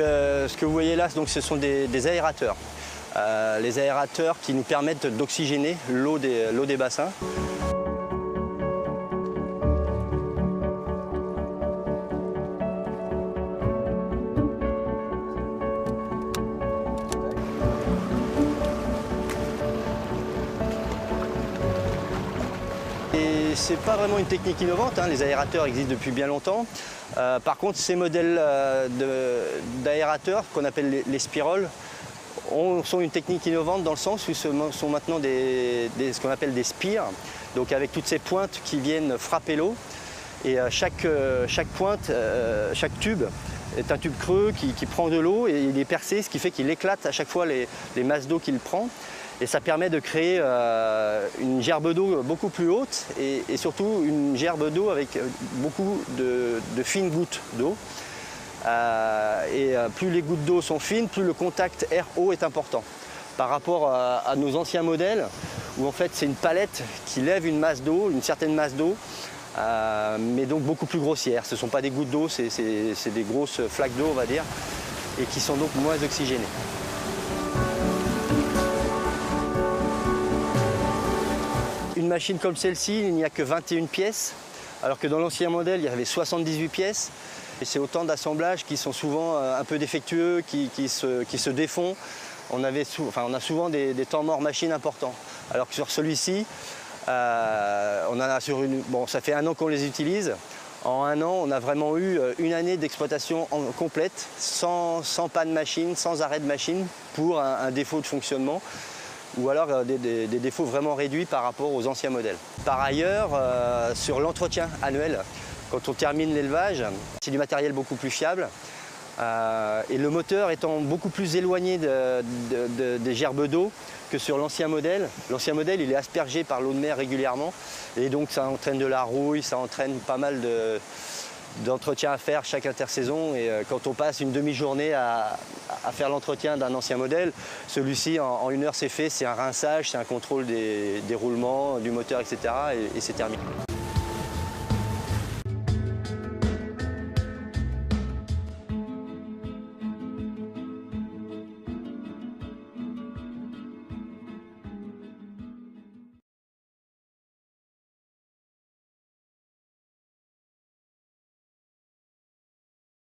ce que vous voyez là, donc, ce sont des aérateurs. Les aérateurs qui nous permettent d'oxygéner l'eau des bassins. Et c'est pas vraiment une technique innovante, hein. Les aérateurs existent depuis bien longtemps. Par contre, ces modèles d'aérateurs, qu'on appelle les spiroles, sont une technique innovante dans le sens où ce sont maintenant ce qu'on appelle des spires, donc avec toutes ces pointes qui viennent frapper l'eau. Et chaque pointe, chaque tube est un tube creux qui prend de l'eau et il est percé, ce qui fait qu'il éclate à chaque fois les masses d'eau qu'il prend. Et ça permet de créer une gerbe d'eau beaucoup plus haute et surtout une gerbe d'eau avec beaucoup de fines gouttes d'eau. Plus les gouttes d'eau sont fines, plus le contact air-eau est important. Par rapport à nos anciens modèles, où en fait c'est une palette qui lève une masse d'eau, une certaine masse d'eau, mais donc beaucoup plus grossière. Ce ne sont pas des gouttes d'eau, c'est des grosses flaques d'eau, on va dire, et qui sont donc moins oxygénées. Une machine comme celle-ci, il n'y a que 21 pièces, alors que dans l'ancien modèle, il y avait 78 pièces. Et c'est autant d'assemblages qui sont souvent un peu défectueux, qui se défont. On a souvent des temps morts machine importants. Alors que sur celui-ci, ça fait 1 an qu'on les utilise. En 1 an, on a vraiment eu une année d'exploitation complète, sans panne machine, sans arrêt de machine, pour un défaut de fonctionnement, ou alors des défauts vraiment réduits par rapport aux anciens modèles. Par ailleurs, sur l'entretien annuel, quand on termine l'élevage, c'est du matériel beaucoup plus fiable. Et le moteur étant beaucoup plus éloigné des gerbes d'eau que sur l'ancien modèle. L'ancien modèle, il est aspergé par l'eau de mer régulièrement. Et donc ça entraîne de la rouille, ça entraîne pas mal d'entretien à faire chaque intersaison. Et quand on passe une demi-journée à faire l'entretien d'un ancien modèle, celui-ci, en 1 heure, c'est fait. C'est un rinçage, c'est un contrôle des roulements, du moteur, etc. Et c'est terminé.